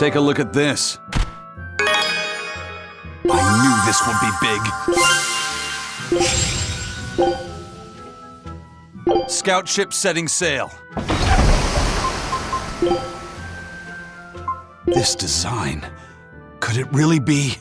Take a look at this. I knew this would be big. Scout ship setting sail. This design, could it really be?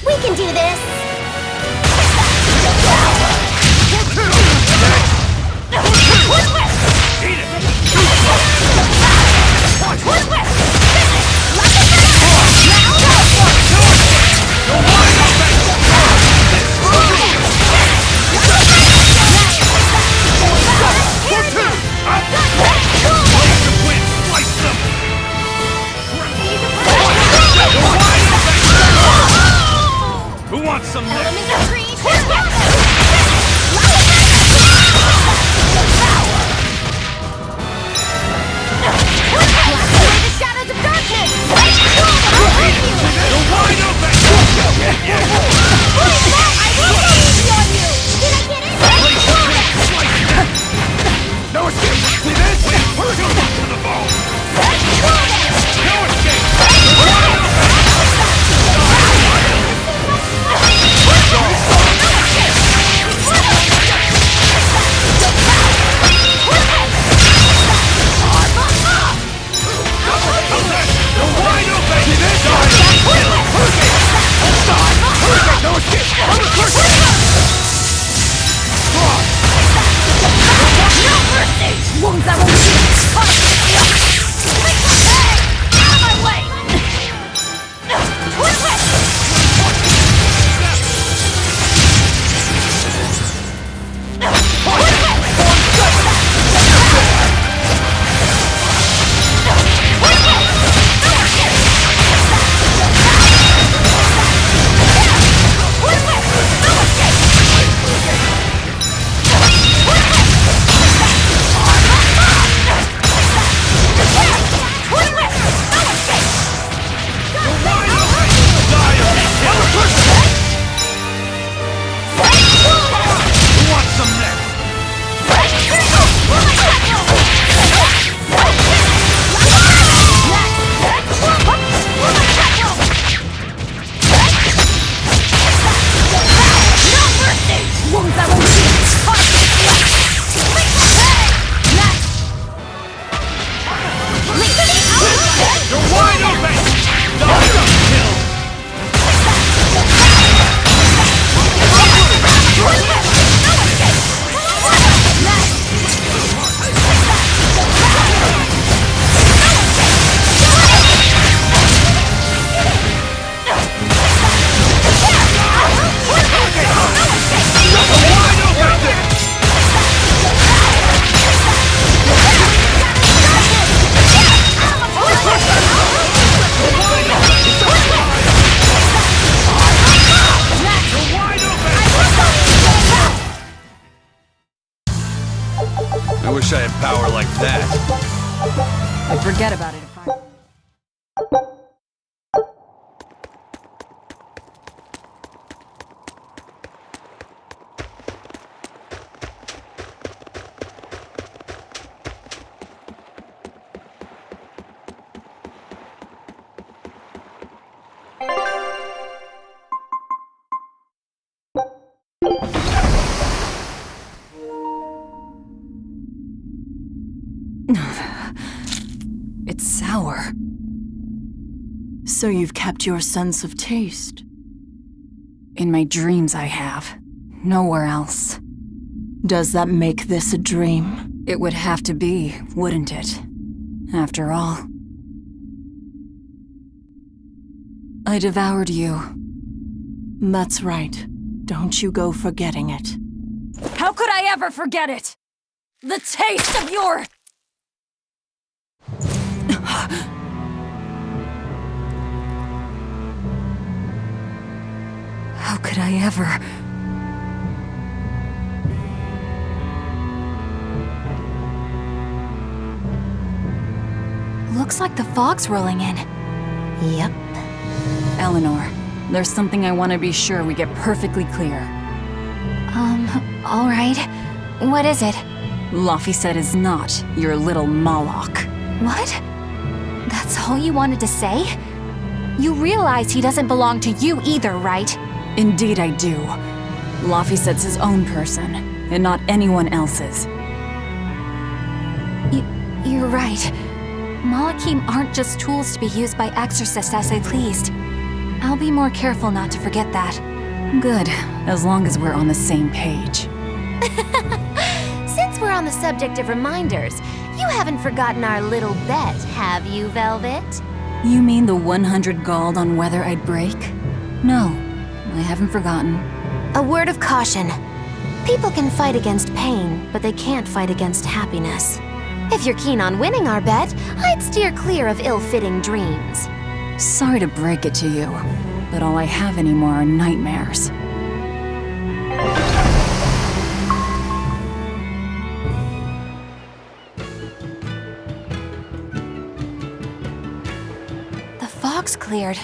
We can do this! Who wants some next? I wish I had power like that. I'd forget about it if I... It's sour. So you've kept your sense of taste. In my dreams I have. Nowhere else. Does that make this a dream? It would have to be, wouldn't it? After all. I devoured you. That's right. Don't you go forgetting it. How could I ever forget it? The taste of your... How could I ever... Looks like the fog's rolling in. Yep. Eleanor, there's something I want to be sure we get perfectly clear. All right. What is it? Laphicet is not your little Moloch. What? That's all you wanted to say? You realize he doesn't belong to you either, right? Indeed I do. Laphicet's his own person, and not anyone else's. You're right. Malachim aren't just tools to be used by exorcists as they pleased. I'll be more careful not to forget that. Good, as long as we're on the same page. Since we're on the subject of reminders, you haven't forgotten our little bet, have you, Velvet? You mean the 100 gold on whether I'd break? No, I haven't forgotten. A word of caution. People can fight against pain, but they can't fight against happiness. If you're keen on winning our bet, I'd steer clear of ill-fitting dreams. Sorry to break it to you, but all I have anymore are nightmares. The fog's cleared.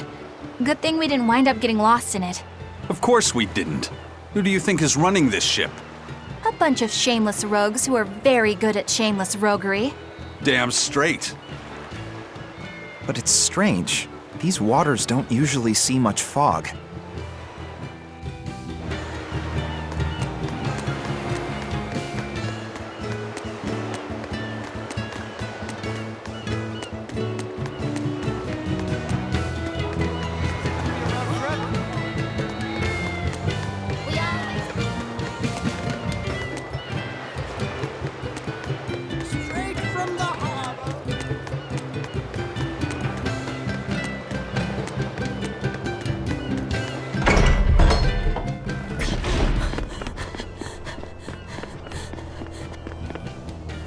Good thing we didn't wind up getting lost in it. Of course we didn't. Who do you think is running this ship? A bunch of shameless rogues who are very good at shameless roguery. Damn straight. But it's strange. These waters don't usually see much fog.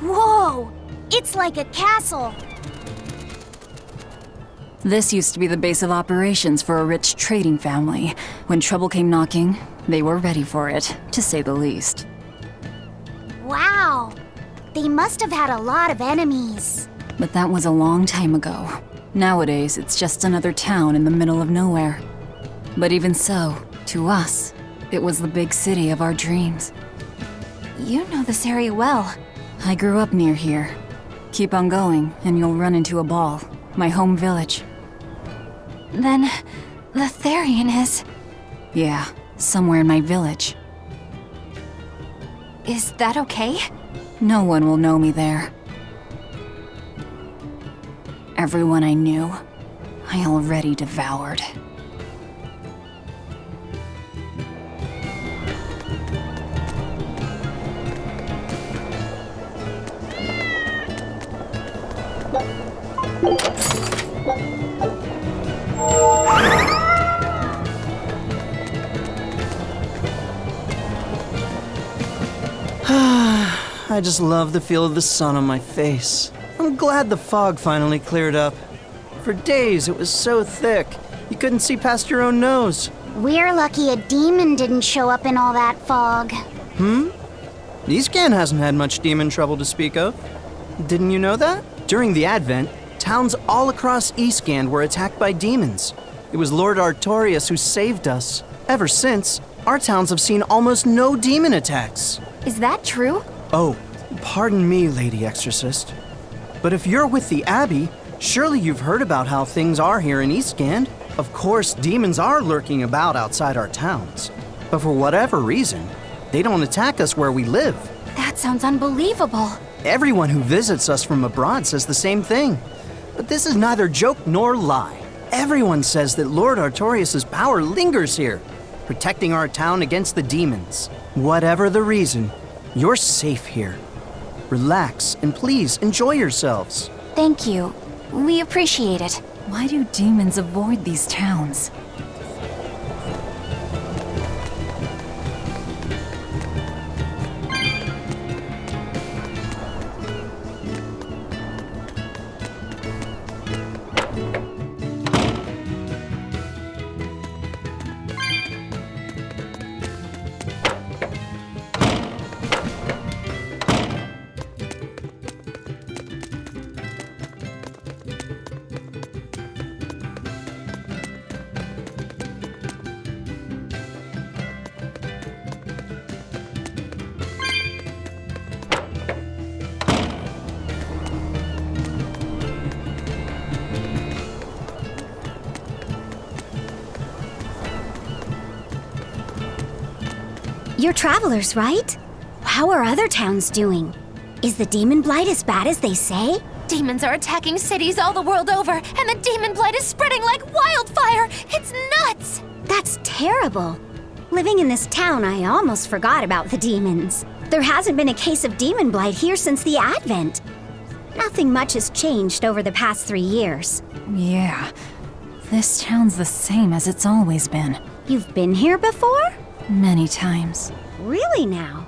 Whoa! It's like a castle! This used to be the base of operations for a rich trading family. When trouble came knocking, they were ready for it, to say the least. Wow! They must have had a lot of enemies. But that was a long time ago. Nowadays, it's just another town in the middle of nowhere. But even so, to us, it was the big city of our dreams. You know this area well. I grew up near here. Keep on going, and you'll run into a ball. My home village. Then, the Therian is... Yeah, somewhere in my village. Is that okay? No one will know me there. Everyone I knew, I already devoured. I just love the feel of the sun on my face. I'm glad the fog finally cleared up. For days it was so thick, you couldn't see past your own nose. We're lucky a demon didn't show up in all that fog. Eastcan hasn't had much demon trouble to speak of. Didn't you know that? During the Advent, towns all across Eastcan were attacked by demons. It was Lord Artorius who saved us. Ever since, our towns have seen almost no demon attacks. Is that true? Oh, pardon me, Lady Exorcist. But if you're with the Abbey, surely you've heard about how things are here in Eastgand. Of course, demons are lurking about outside our towns. But for whatever reason, they don't attack us where we live. That sounds unbelievable. Everyone who visits us from abroad says the same thing. But this is neither joke nor lie. Everyone says that Lord Artorias' power lingers here, protecting our town against the demons. Whatever the reason, you're safe here. Relax and please enjoy yourselves. Thank you. We appreciate it. Why do demons avoid these towns? You're travelers, right? How are other towns doing? Is the demon blight as bad as they say? Demons are attacking cities all the world over, and the demon blight is spreading like wildfire. It's nuts! That's terrible. Living in this town, I almost forgot about the demons. There hasn't been a case of demon blight here since the Advent. Nothing much has changed over the past 3 years. Yeah, this town's the same as it's always been. You've been here before? Many times. Really now?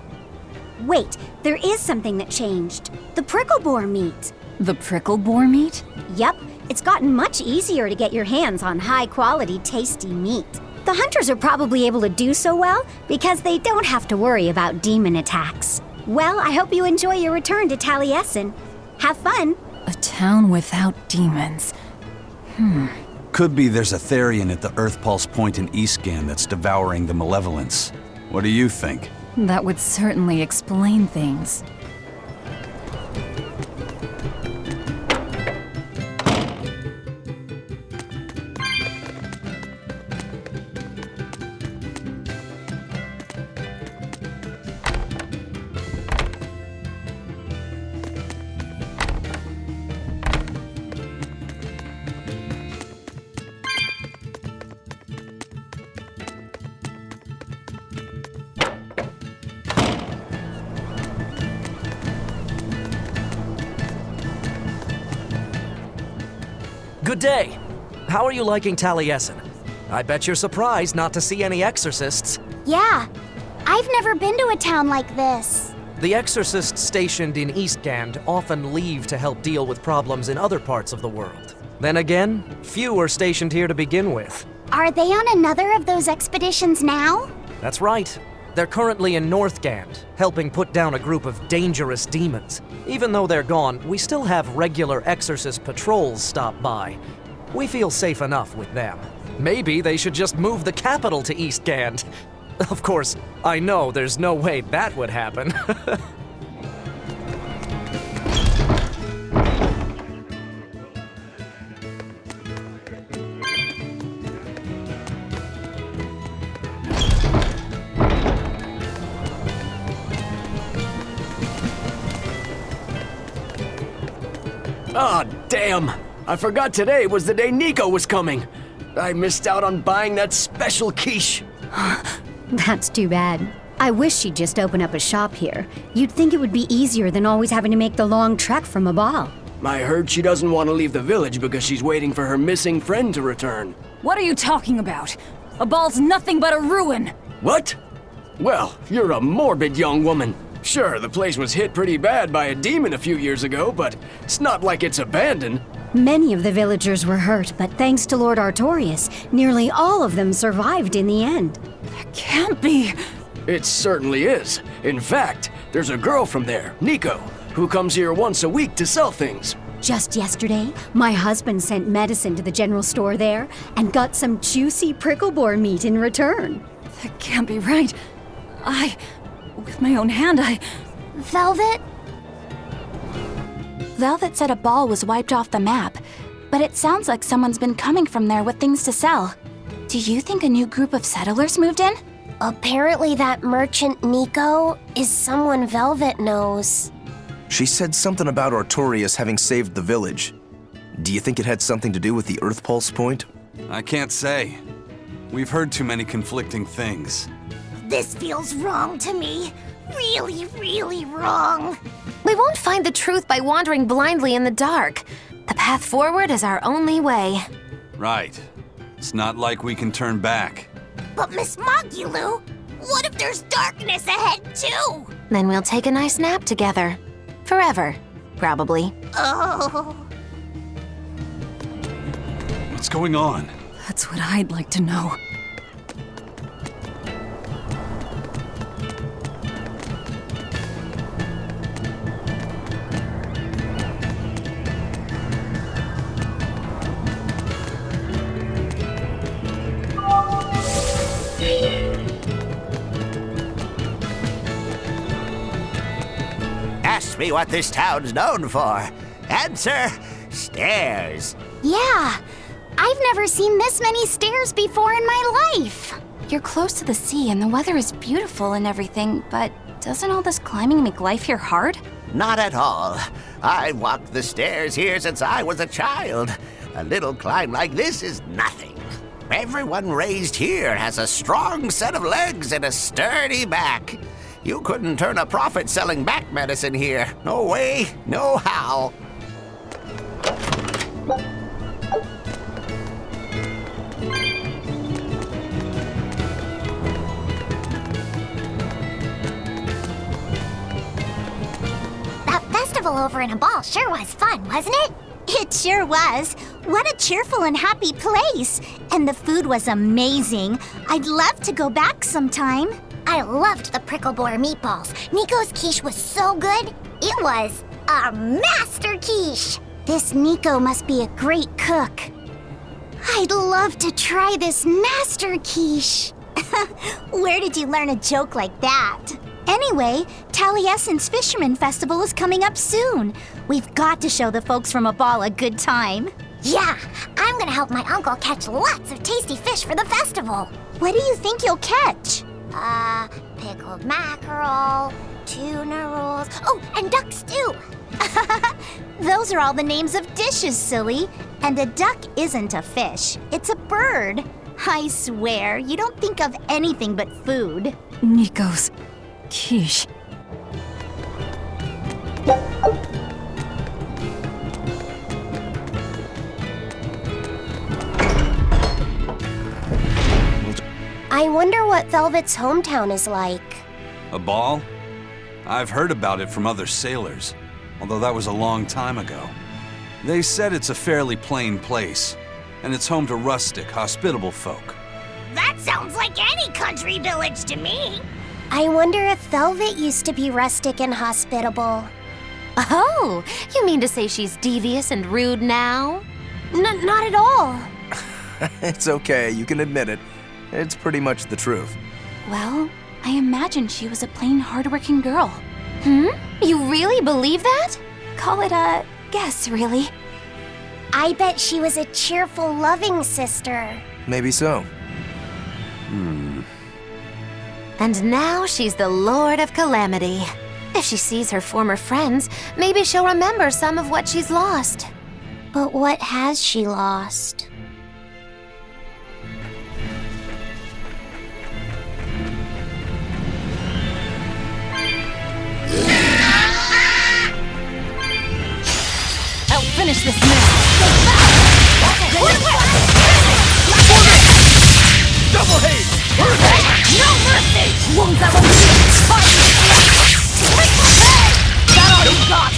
Wait, there is something that changed. The prickle boar meat. The prickle boar meat? Yep, it's gotten much easier to get your hands on high-quality, tasty meat. The hunters are probably able to do so well because they don't have to worry about demon attacks. Well, I hope you enjoy your return to Taliesin. Have fun. A town without demons. Could be there's a Therian at the Earth Pulse Point in Eastgan that's devouring the malevolence. What do you think? That would certainly explain things. Good day. How are you liking Taliesin? I bet you're surprised not to see any exorcists. Yeah, I've never been to a town like this. The exorcists stationed in Eastgand often leave to help deal with problems in other parts of the world. Then again, few are stationed here to begin with. Are they on another of those expeditions now? That's right. They're currently in Northgand, helping put down a group of dangerous demons. Even though they're gone, we still have regular exorcist patrols stop by. We feel safe enough with them. Maybe they should just move the capital to Eastgand. Of course, I know there's no way that would happen. Ah, damn! I forgot today was the day Nico was coming. I missed out on buying that special quiche. That's too bad. I wish she'd just open up a shop here. You'd think it would be easier than always having to make the long trek from a ball. I heard she doesn't want to leave the village because she's waiting for her missing friend to return. What are you talking about? A ball's nothing but a ruin! What? Well, you're a morbid young woman. Sure, the place was hit pretty bad by a demon a few years ago, but it's not like it's abandoned. Many of the villagers were hurt, but thanks to Lord Artorias, nearly all of them survived in the end. Can't be! It certainly is. In fact, there's a girl from there, Nico, who comes here once a week to sell things. Just yesterday, my husband sent medicine to the general store there and got some juicy prickle boar meat in return. That can't be right. With my own hand, Velvet? Velvet said a ball was wiped off the map, but it sounds like someone's been coming from there with things to sell. Do you think a new group of settlers moved in? Apparently that merchant Nico is someone Velvet knows. She said something about Artorias having saved the village. Do you think it had something to do with the Earth Pulse point? I can't say. We've heard too many conflicting things. This feels wrong to me. Really, really wrong. We won't find the truth by wandering blindly in the dark. The path forward is our only way. Right. It's not like we can turn back. But Miss Mogulu, what if there's darkness ahead too? Then we'll take a nice nap together. Forever, probably. Oh. What's going on? That's what I'd like to know. Ask me what this town's known for. Answer, stairs. Yeah, I've never seen this many stairs before in my life. You're close to the sea and the weather is beautiful and everything, but doesn't all this climbing make life here hard? Not at all. I've walked the stairs here since I was a child. A little climb like this is nothing. Everyone raised here has a strong set of legs and a sturdy back. You couldn't turn a profit selling back medicine here. No way, no how. That festival over in a ball sure was fun, wasn't it? It sure was. What a cheerful and happy place. And the food was amazing. I'd love to go back sometime. I loved the prickle boar meatballs. Nico's quiche was so good. It was a master quiche. This Nico must be a great cook. I'd love to try this master quiche. Where did you learn a joke like that? Anyway, Taliesin's Fisherman Festival is coming up soon. We've got to show the folks from Abal a good time. Yeah, I'm gonna help my uncle catch lots of tasty fish for the festival. What do you think you'll catch? Pickled mackerel, tuna rolls, oh, and duck stew. Those are all the names of dishes, silly. And a duck isn't a fish, it's a bird. I swear, you don't think of anything but food. Nico's quiche. I wonder what Velvet's hometown is like. A ball? I've heard about it from other sailors, although that was a long time ago. They said it's a fairly plain place, and it's home to rustic, hospitable folk. That sounds like any country village to me. I wonder if Velvet used to be rustic and hospitable. Oh, you mean to say she's devious and rude now? Not at all. It's okay, you can admit it. It's pretty much the truth. Well, I imagine she was a plain, hardworking girl. You really believe that? Call it a guess, really. I bet she was a cheerful, loving sister. Maybe so. And now she's the Lord of Calamity. If she sees her former friends, maybe she'll remember some of what she's lost. But what has she lost? I'll finish this now. Double haze! Perfect! No mercy! That all you got!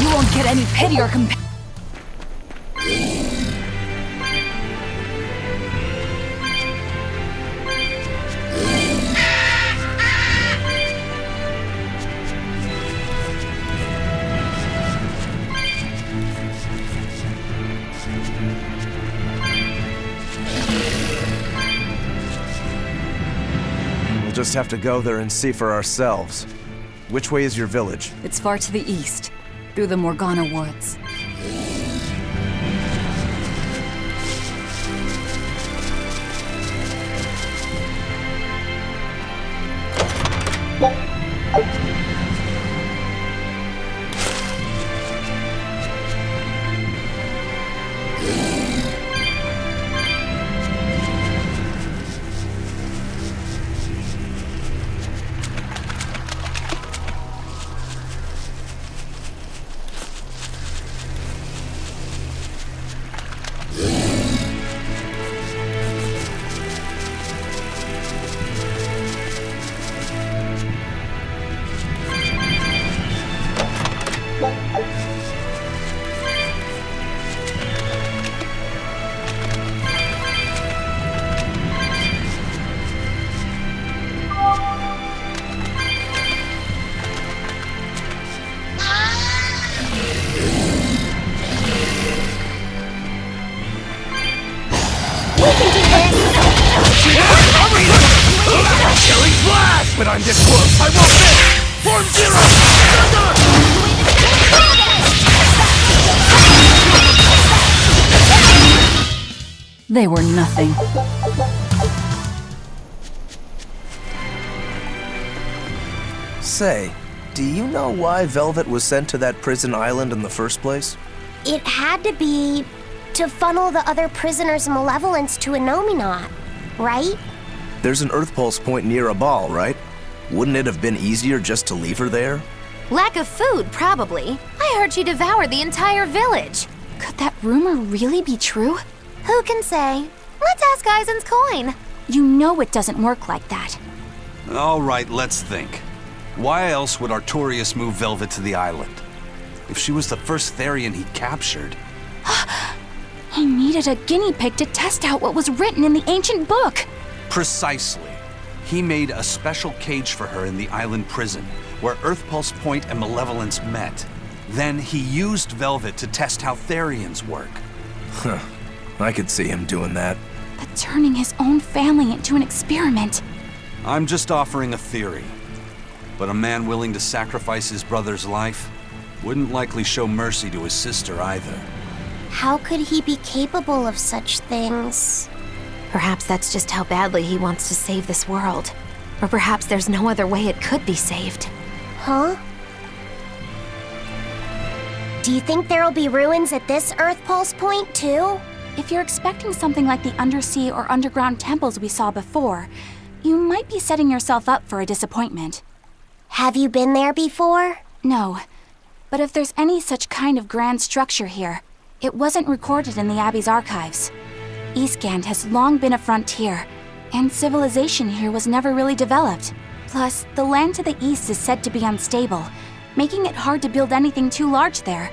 You won't get any pity or compassion. We'll just have to go there and see for ourselves. Which way is your village? It's far to the east, through the Morgana woods. Killing flash! But I'm this close! I won't miss! Form zero! They were nothing. Say, do you know why Velvet was sent to that prison island in the first place? It had to be to funnel the other prisoners' malevolence to Innominat, right? There's an Earth Pulse point near a ball, right? Wouldn't it have been easier just to leave her there? Lack of food, probably. I heard she devoured the entire village. Could that rumor really be true? Who can say? Let's ask Eisen's coin. You know it doesn't work like that. All right, let's think. Why else would Artorias move Velvet to the island? If she was the first Therian he captured. He needed a guinea pig to test out what was written in the ancient book. Precisely. He made a special cage for her in the island prison, where Earth Pulse Point and Malevolence met. Then he used Velvet to test how Therians work. Huh. I could see him doing that. But turning his own family into an experiment. I'm just offering a theory. But a man willing to sacrifice his brother's life wouldn't likely show mercy to his sister either. How could he be capable of such things? Perhaps that's just how badly he wants to save this world. Or perhaps there's no other way it could be saved. Huh? Do you think there'll be ruins at this Earth Pulse Point, too? If you're expecting something like the undersea or underground temples we saw before, you might be setting yourself up for a disappointment. Have you been there before? No. But if there's any such kind of grand structure here, it wasn't recorded in the Abbey's archives. Eastgand has long been a frontier, and civilization here was never really developed. Plus, the land to the east is said to be unstable, making it hard to build anything too large there.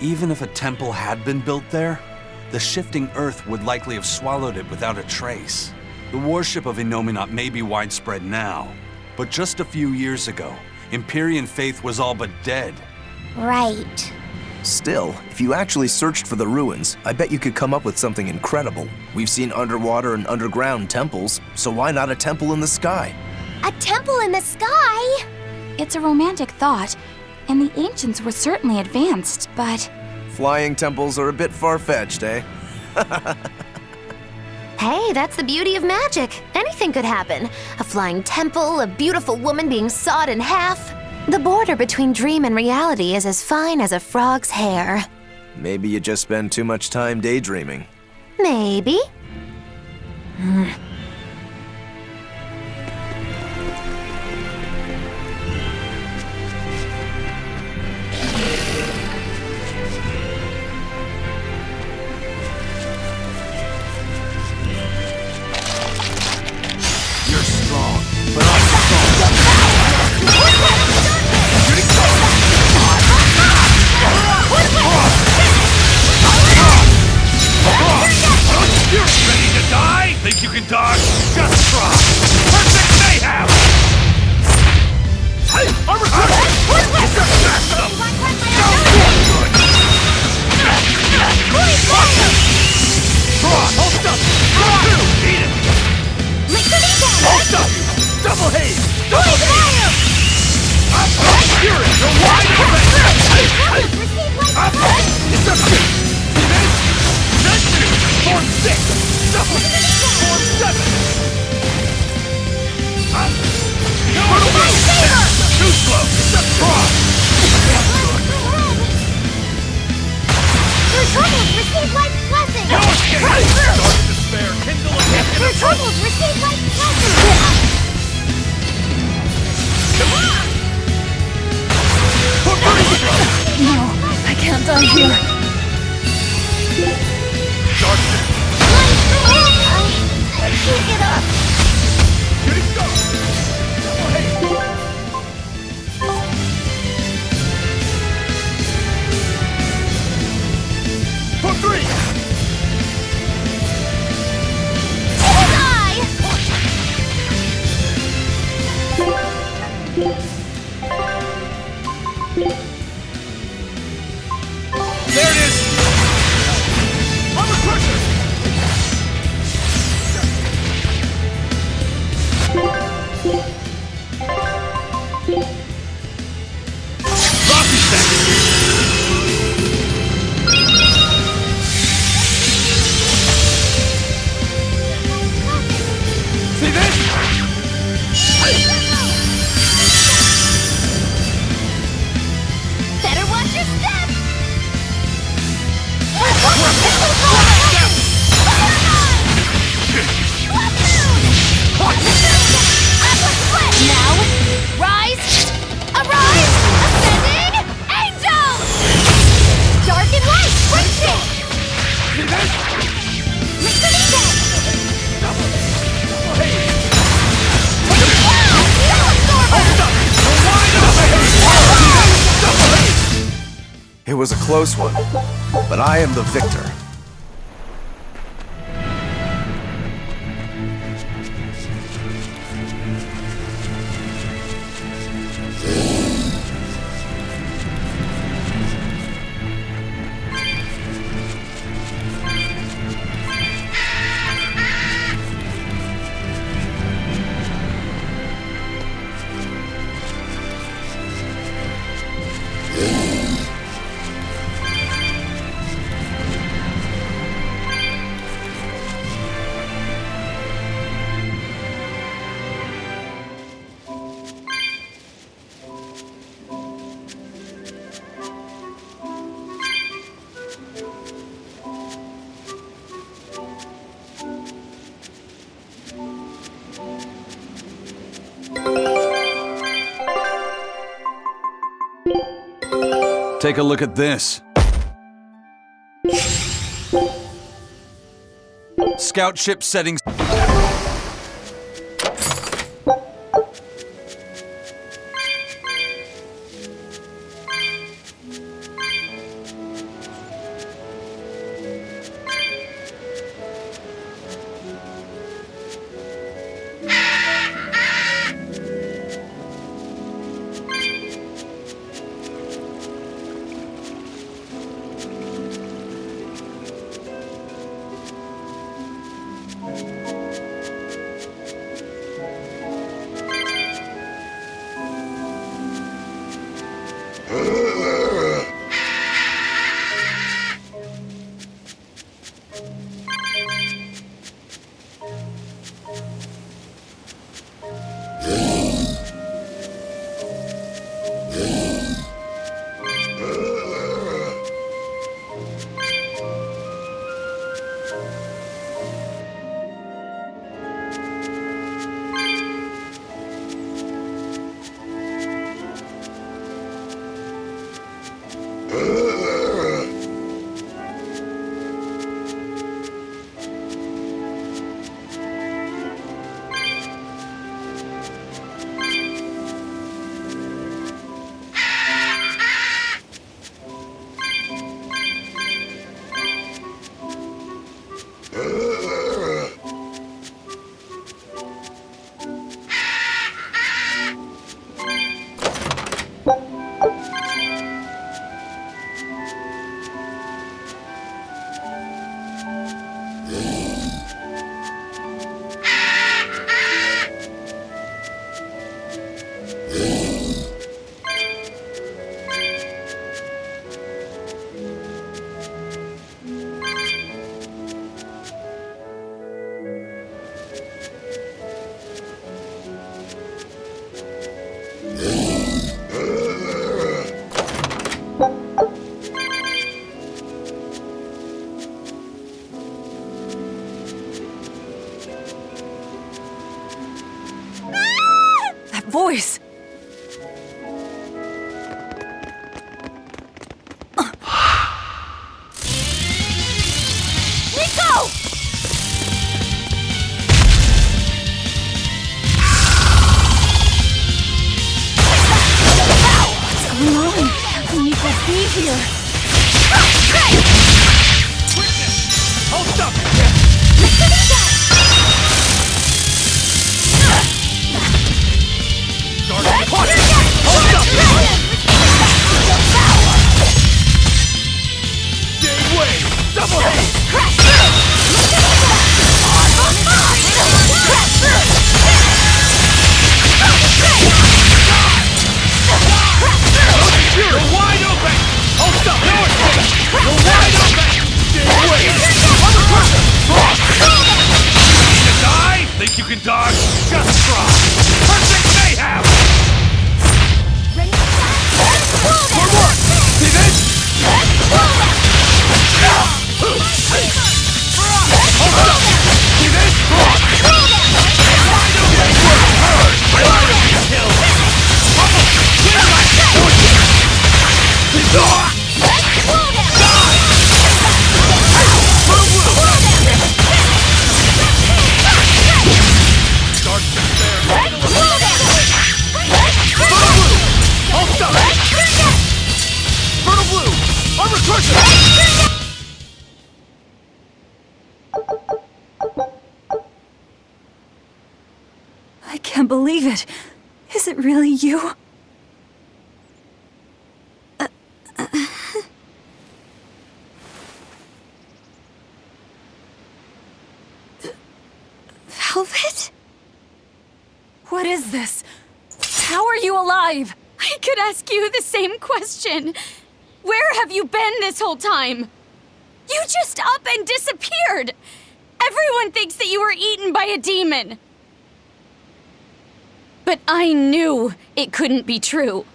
Even if a temple had been built there, the shifting earth would likely have swallowed it without a trace. The worship of Innominat may be widespread now, but just a few years ago, Empyrean faith was all but dead. Right. Still, if you actually searched for the ruins, I bet you could come up with something incredible. We've seen underwater and underground temples, so why not a temple in the sky? A temple in the sky? It's a romantic thought, and the ancients were certainly advanced, but... Flying temples are a bit far-fetched, eh? Hey, that's the beauty of magic. Anything could happen. A flying temple, a beautiful woman being sawed in half. The border between dream and reality is as fine as a frog's hair. Maybe you just spend too much time daydreaming. Maybe. You're strong, but I'm strong. You're ready to die? Think you can die? you. I can't get up. For three! There it is! Armor crusher! Rocky step! See this? Better watch your step. Now, rise, arise, ascending, angel! Dark and light, switching! See this? Mix it again! It was a close one, but I am the victor. Take a look at this. Scout ship settings. here! Hold up! Hold up! Gave way! Double haste! You're wide open! Hold up! No escape! You're wide open! Gave way! Need to die? Think you can dodge? Just try! Perfect mayhem! For what? See this? Hold up! See this? I like to be killed! Clear my Start to spare. Hold up! Fertile blue! Armor crush! I can't believe it. Is it really you? Velvet? What is this? How are you alive? I could ask you the same question. Where have you been this whole time? You just up and disappeared! Everyone thinks that you were eaten by a demon. But I knew it couldn't be true.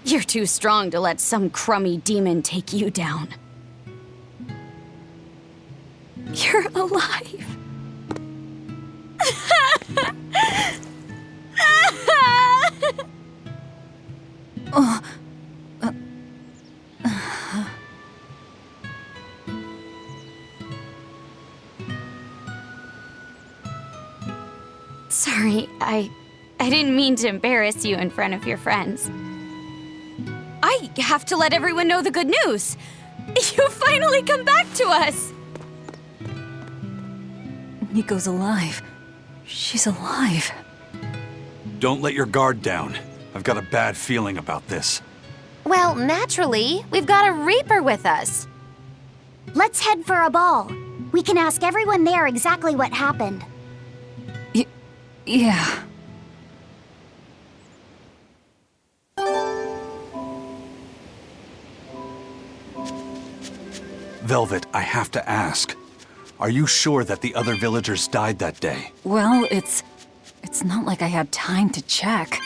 You're too strong to let some crummy demon take you down. You're alive. Sorry, I didn't mean to embarrass you in front of your friends. I have to let everyone know the good news. You finally come back to us. Nico's alive. She's alive. Don't let your guard down. I've got a bad feeling about this. Well, naturally, we've got a Reaper with us. Let's head for a ball. We can ask everyone there exactly what happened. Yeah. Velvet, I have to ask. Are you sure that the other villagers died that day? Well, it's not like I had time to check.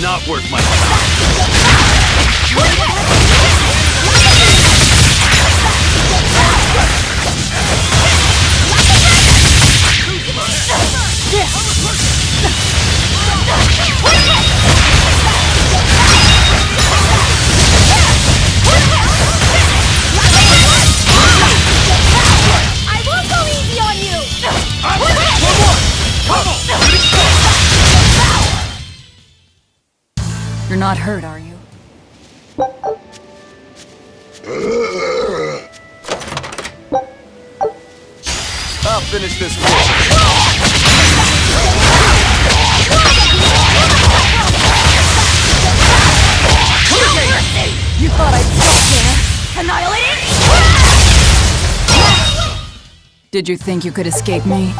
Not worth my time. I won't go easy on you! You're not hurt, are you? I'll finish this You thought I'd stop there? Annihilated? Did you think you could escape me?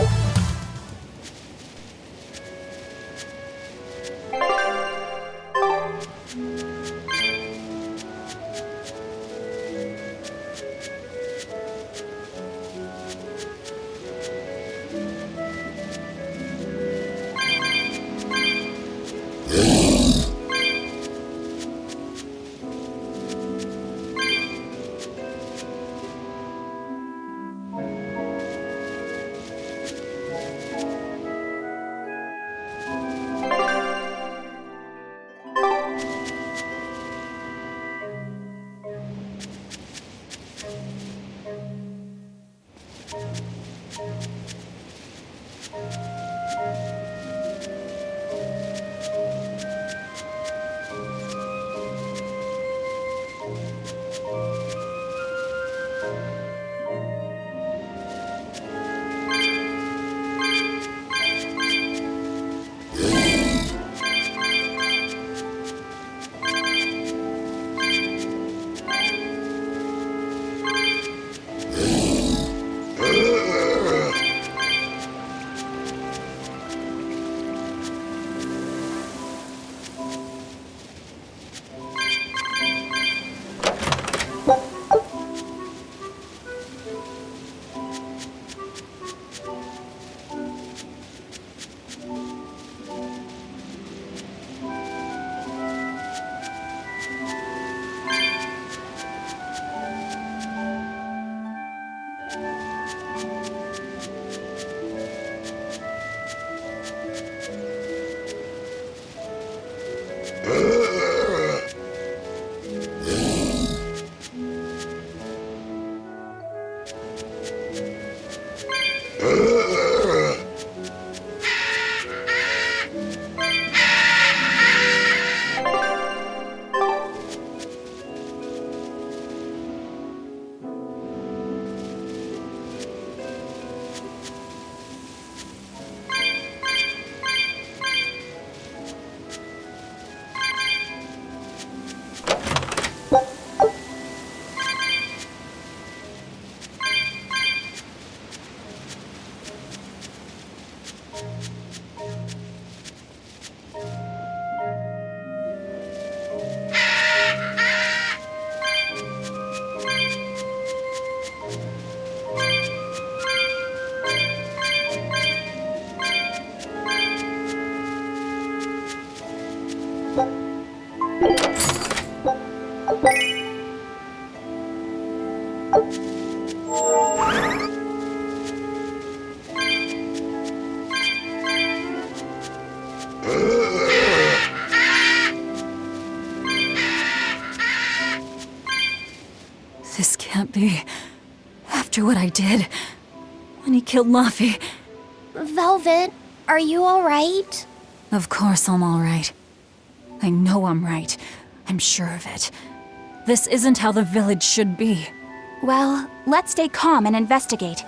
This can't be. After what I did, when he killed Laffy. Velvet, are you alright? Of course I'm alright. I know I'm right. I'm sure of it. This isn't how the village should be. Well, let's stay calm and investigate.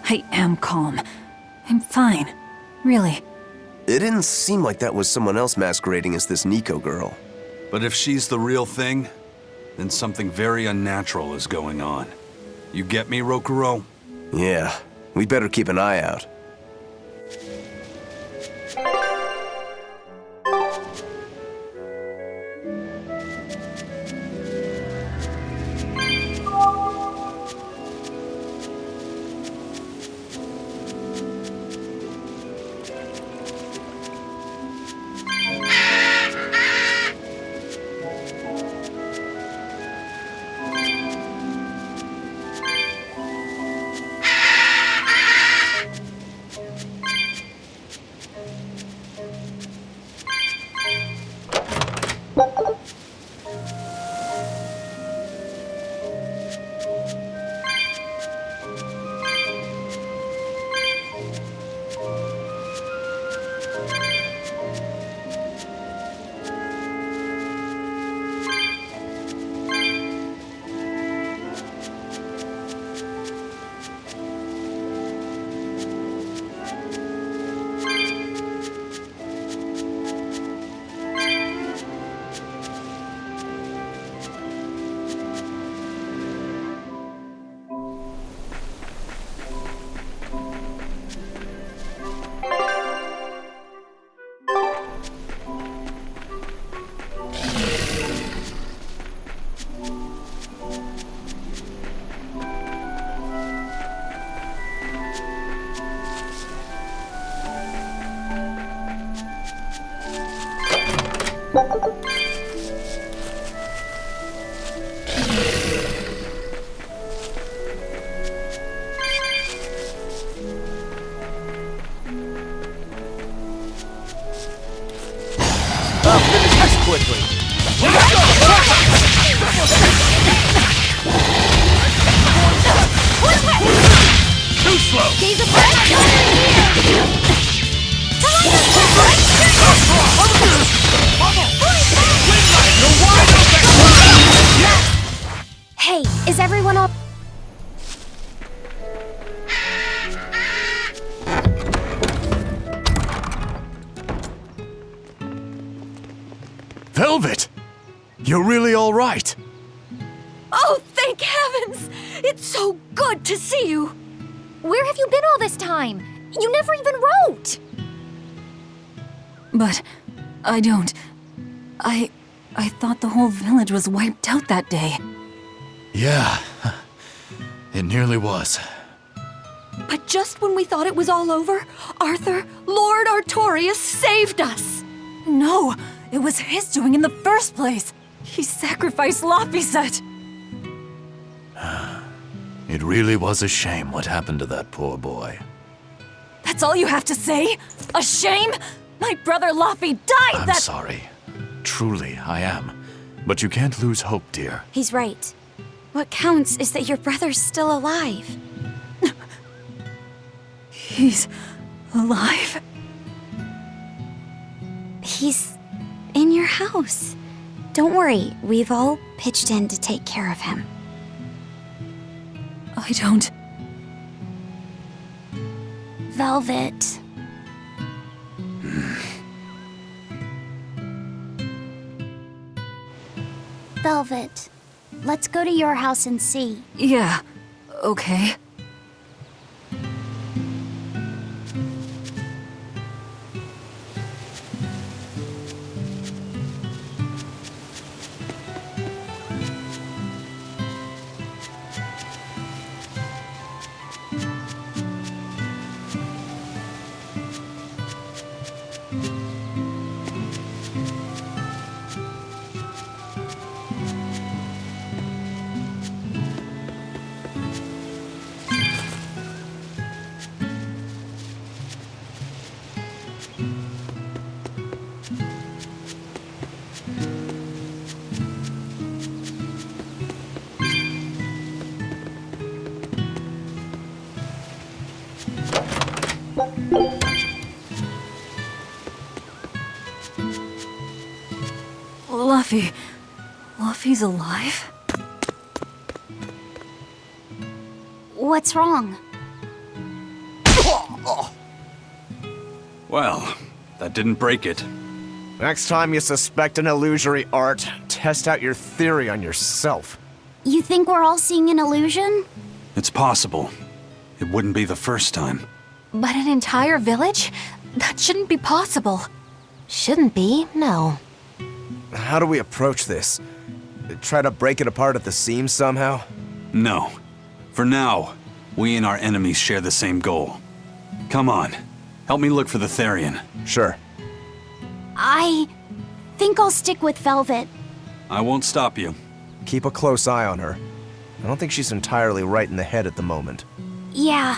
I am calm. I'm fine. Really. It didn't seem like that was someone else masquerading as this Nico girl. But if she's the real thing, then something very unnatural is going on. You get me, Rokuro? Yeah, we better keep an eye out. Quickly. Too slow! He's a friend here! Hey, is everyone all... Velvet! You're really all right. Oh, thank heavens! It's so good to see you! Where have you been all this time? You never even wrote! But I don't... I thought the whole village was wiped out that day. Yeah, it nearly was. But just when we thought it was all over, Arthur, Lord Artorias saved us! No, it was his doing in the first place. He sacrificed Laphicet. It really was a shame what happened to that poor boy. That's all you have to say? A shame? My brother Laffy died I'm sorry. Truly, I am. But you can't lose hope, dear. He's right. What counts is that your brother's still alive. He's alive? He's in your house. Don't worry, we've all pitched in to take care of him. I don't... Velvet. Velvet, let's go to your house and see. Yeah, okay. Luffy's alive? What's wrong? Well, that didn't break it. Next time you suspect an illusory art, test out your theory on yourself. You think we're all seeing an illusion? It's possible. It wouldn't be the first time. But an entire village? That shouldn't be possible. Shouldn't be, no. How do we approach this? Try to break it apart at the seams somehow? No. For now, we and our enemies share the same goal. Come on. Help me look for the Therian. Sure. I think I'll stick with Velvet. I won't stop you. Keep a close eye on her. I don't think she's entirely right in the head at the moment. Yeah.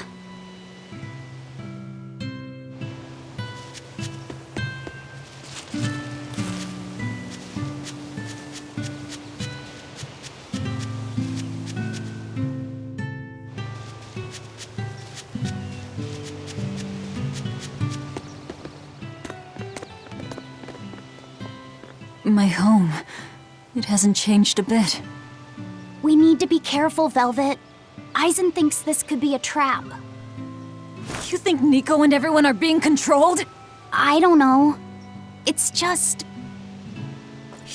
My home. It hasn't changed a bit. We need to be careful, Velvet. Aizen thinks this could be a trap. You think Nico and everyone are being controlled? I don't know. It's just...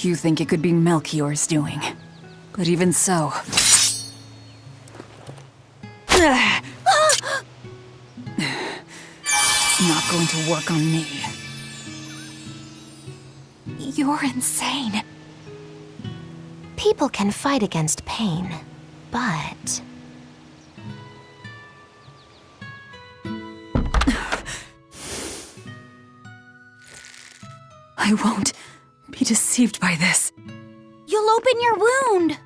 You think it could be Melchior's doing. But even so... Not going to work on me. You're insane. People can fight against pain, but... I won't be deceived by this. You'll open your wound!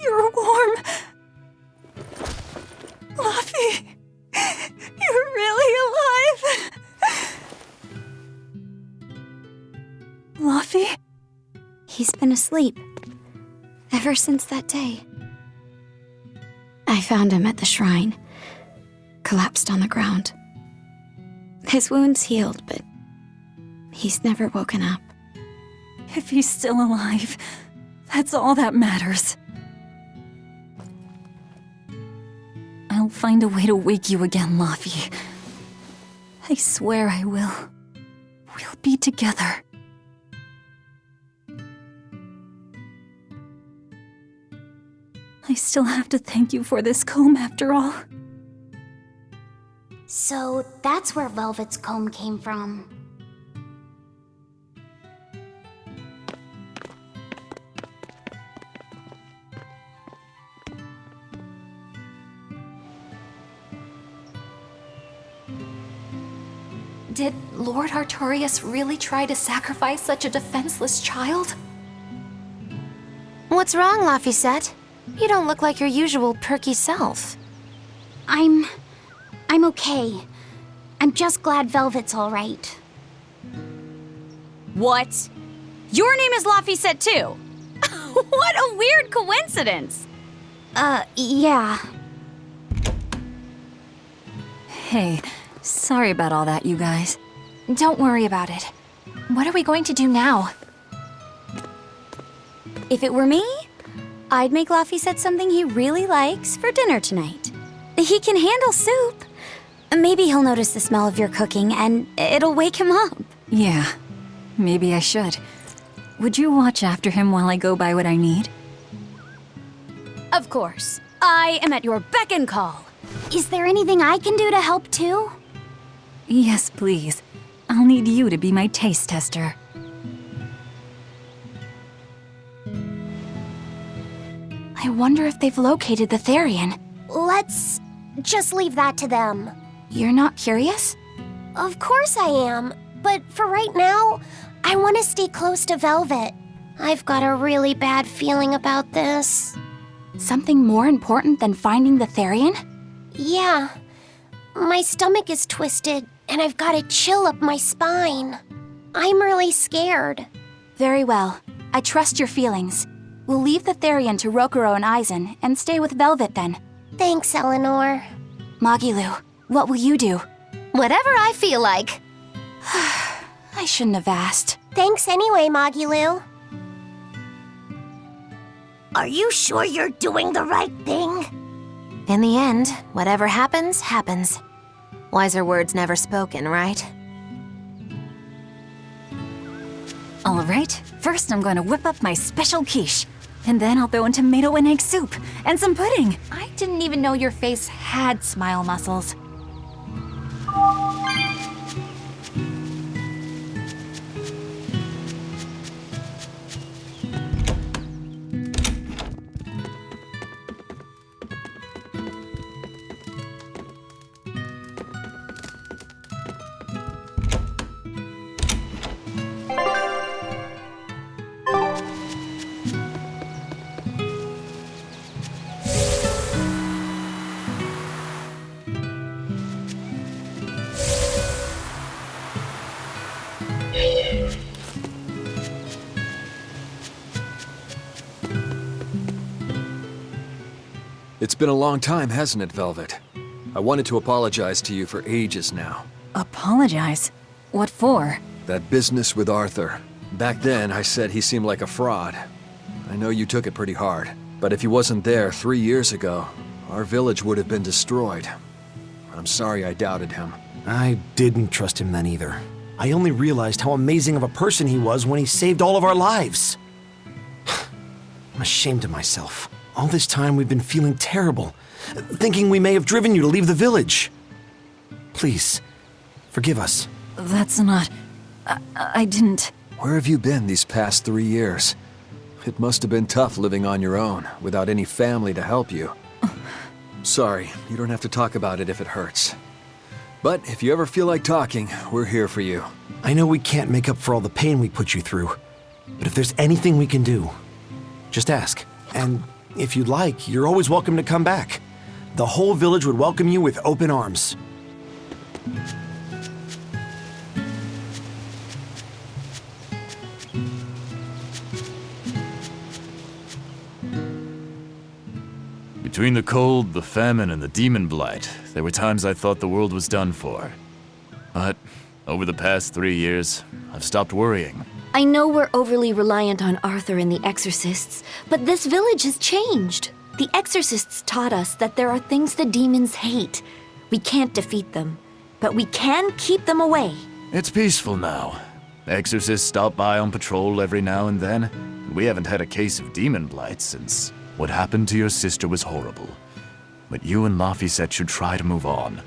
You're warm. Luffy, you're really alive. Luffy? He's been asleep. Ever since that day. I found him at the shrine. Collapsed on the ground. His wounds healed, but he's never woken up. If he's still alive, that's all that matters. I'll find a way to wake you again, Luffy. I swear I will. We'll be together. I still have to thank you for this comb after all. So that's where Velvet's comb came from. Did Lord Artorias really try to sacrifice such a defenseless child? What's wrong, Laphicet? You don't look like your usual perky self. I'm okay. I'm just glad Velvet's all right. What? Your name is Laphicet too? What a weird coincidence! Yeah. Hey, sorry about all that, you guys. Don't worry about it. What are we going to do now? If it were me, I'd make Laphicet something he really likes for dinner tonight. He can handle soup. Maybe he'll notice the smell of your cooking and it'll wake him up. Yeah, maybe I should. Would you watch after him while I go buy what I need? Of course. I am at your beck and call. Is there anything I can do to help too? Yes, please. I'll need you to be my taste tester. I wonder if they've located the Therian. Let's just leave that to them. You're not curious? Of course I am. But for right now, I want to stay close to Velvet. I've got a really bad feeling about this. Something more important than finding the Therian? Yeah. My stomach is twisted, and I've got a chill up my spine. I'm really scared. Very well. I trust your feelings. We'll leave the Therian to Rokuro and Aizen and stay with Velvet then. Thanks, Eleanor. Magilu, what will you do? Whatever I feel like. I shouldn't have asked. Thanks anyway, Magilu. Are you sure you're doing the right thing? In the end, whatever happens, happens. Wiser words never spoken, right? All right, first I'm going to whip up my special quiche. And then I'll throw in tomato and egg soup and some pudding. I didn't even know your face had smile muscles. It's been a long time, hasn't it, Velvet? I wanted to apologize to you for ages now. Apologize? What for? That business with Arthur. Back then, I said he seemed like a fraud. I know you took it pretty hard, but if he wasn't there 3 years ago, our village would have been destroyed. I'm sorry I doubted him. I didn't trust him then either. I only realized how amazing of a person he was when he saved all of our lives. I'm ashamed of myself. All this time we've been feeling terrible, thinking we may have driven you to leave the village. Please, forgive us. That's not... I didn't... Where have you been these past 3 years? It must have been tough living on your own, without any family to help you. Sorry, you don't have to talk about it if it hurts. But if you ever feel like talking, we're here for you. I know we can't make up for all the pain we put you through, but if there's anything we can do, just ask. And if you'd like, you're always welcome to come back. The whole village would welcome you with open arms. Between the cold, the famine, and the demon blight, there were times I thought the world was done for. But over the past 3 years, I've stopped worrying. I know we're overly reliant on Arthur and the Exorcists, but this village has changed. The Exorcists taught us that there are things the demons hate. We can't defeat them, but we can keep them away. It's peaceful now. Exorcists stop by on patrol every now and then. We haven't had a case of demon blight since what happened to your sister was horrible. But you and Laphicet should try to move on.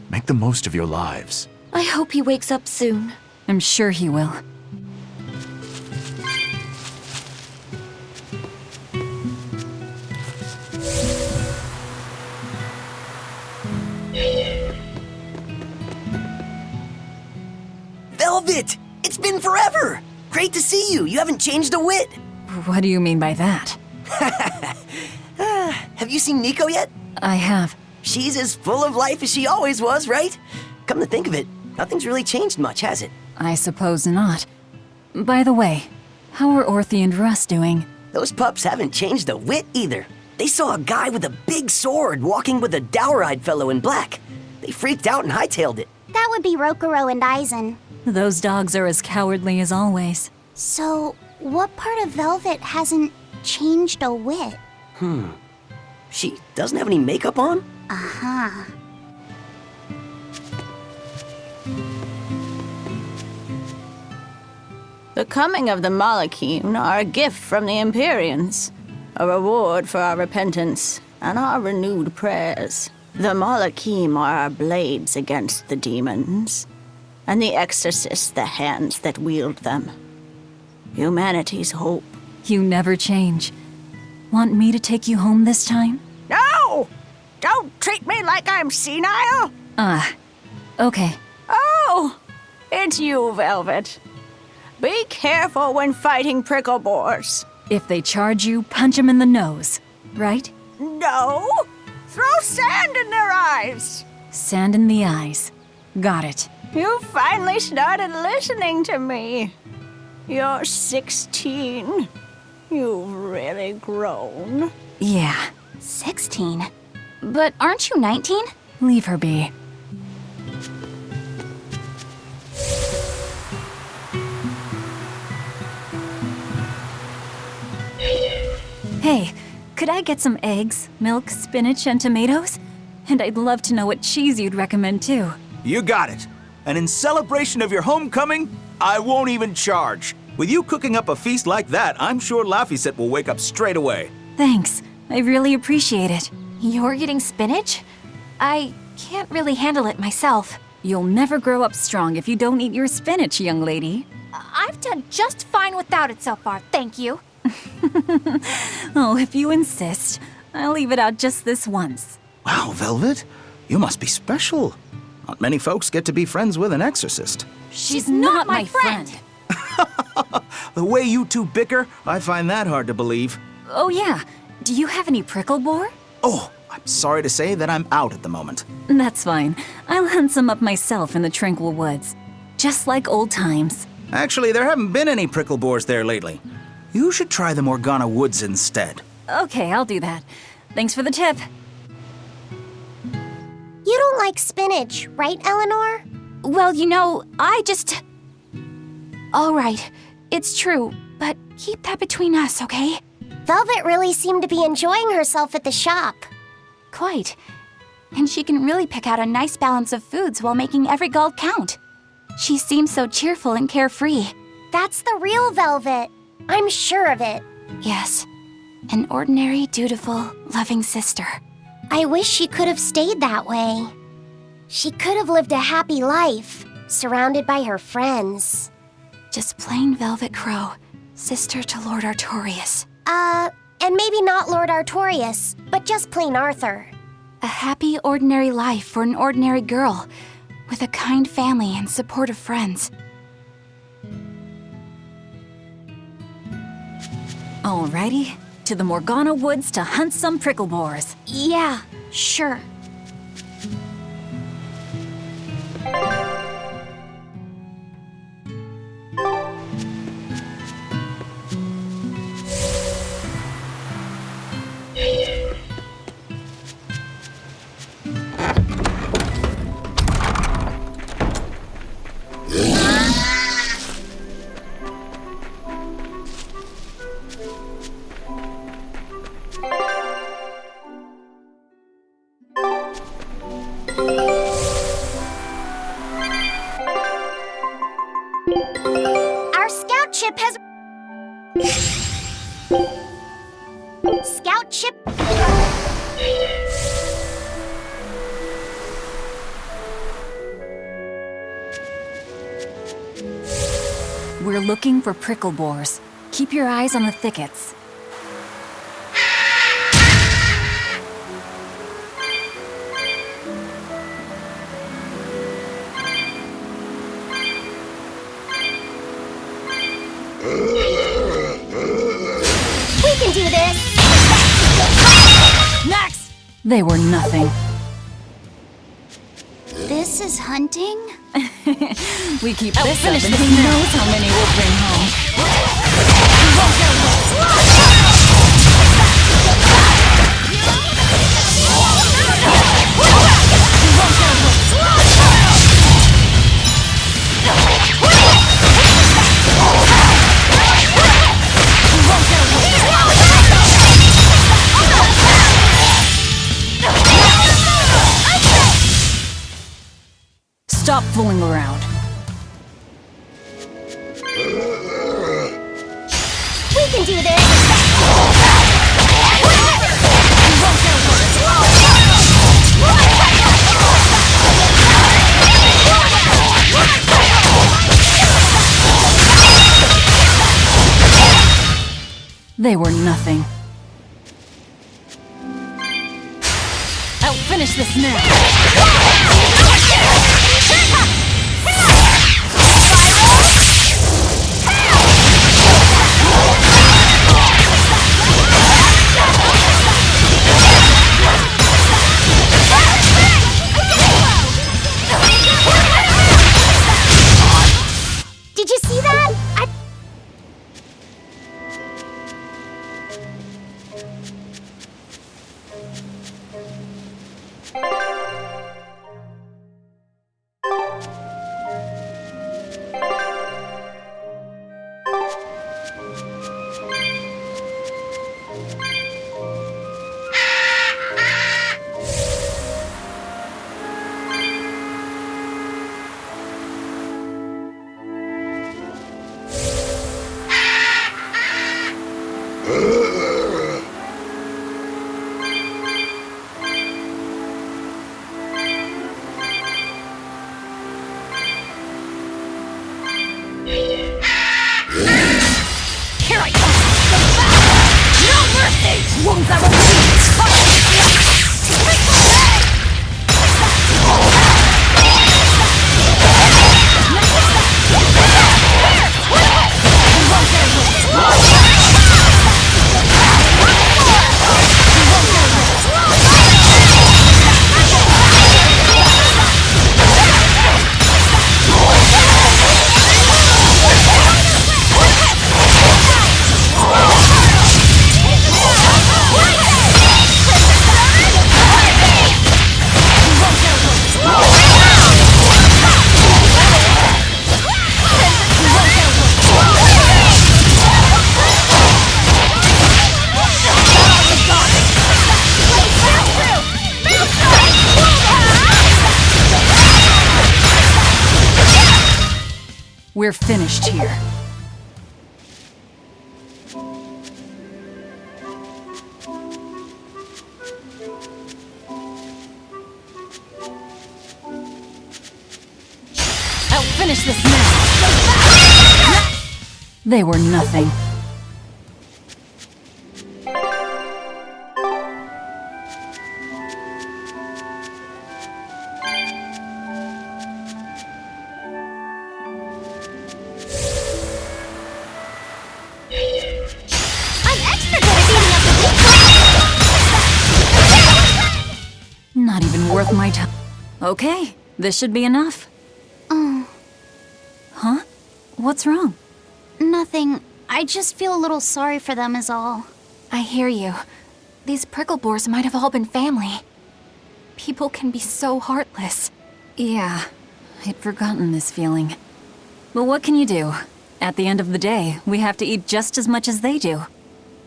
Make the most of your lives. I hope he wakes up soon. I'm sure he will. Velvet! It's been forever! Great to see you. You haven't changed a whit. What do you mean by that? Have you seen Nico yet? I have. She's as full of life as she always was, right? Come to think of it, nothing's really changed much, has it? I suppose not. By the way, how are Orthy and Russ doing? Those pups haven't changed a whit either. They saw a guy with a big sword walking with a dour-eyed fellow in black. They freaked out and hightailed it. That would be Rokuro and Aizen. Those dogs are as cowardly as always. So, what part of Velvet hasn't changed a whit? She doesn't have any makeup on? Uh-huh. The coming of the Malachim are a gift from the Empyreans, a reward for our repentance and our renewed prayers. The Malachim are our blades against the demons, and the Exorcists the hands that wield them. Humanity's hope. You never change. Want me to take you home this time? No! Don't treat me like I'm senile! Okay. Oh! It's you, Velvet. Be careful when fighting prickle boars. If they charge you, punch them in the nose, right? No! Throw sand in their eyes! Sand in the eyes. Got it. You finally started listening to me. You're 16. You've really grown. Yeah. 16? But aren't you 19? Leave her be. Hey, could I get some eggs, milk, spinach, and tomatoes? And I'd love to know what cheese you'd recommend too. You got it. And in celebration of your homecoming, I won't even charge. With you cooking up a feast like that, I'm sure Laphicet will wake up straight away. Thanks. I really appreciate it. You're getting spinach? I can't really handle it myself. You'll never grow up strong if you don't eat your spinach, young lady. I've done just fine without it so far, thank you. Oh, if you insist. I'll leave it out just this once. Wow, Velvet, you must be special. Not many folks get to be friends with an exorcist. She's not my friend. The way you two bicker, I find that hard to believe. Oh yeah, do you have any prickle boar? Oh, I'm sorry to say that I'm out at the moment. That's fine. I'll hunt some up myself in the tranquil woods. Just like old times. Actually, there haven't been any prickle boars there lately. You should try the Morgana Woods instead. Okay, I'll do that. Thanks for the tip. You don't like spinach, right, Eleanor? Well, you know, I just... All right, it's true, but keep that between us, okay? Velvet really seemed to be enjoying herself at the shop. Quite. And she can really pick out a nice balance of foods while making every gulp count. She seems so cheerful and carefree. That's the real Velvet. I'm sure of it. Yes, an ordinary, dutiful, loving sister. I wish she could have stayed that way. She could have lived a happy life, surrounded by her friends. Just plain Velvet Crow, sister to Lord Artorias. And maybe not Lord Artorias, but just plain Arthur. A happy, ordinary life for an ordinary girl, with a kind family and supportive friends. Alrighty, to the Morgana Woods to hunt some prickle boars. Yeah, sure. Our scout ship has... Scout ship... We're looking for prickle boars. Keep your eyes on the thickets. We can do this! Next! They were nothing. This is hunting? We keep this up and who knows how many we'll bring home. Stop fooling around. We can do this! They were nothing. I'll finish this now. Did you see that? We're finished here. I'll finish this now! They were nothing. Not even worth my time. Okay, this should be enough. Oh. Huh? What's wrong? Nothing. I just feel a little sorry for them is all. I hear you. These prickle boars might have all been family. People can be so heartless. Yeah, I'd forgotten this feeling. But what can you do? At the end of the day, we have to eat just as much as they do.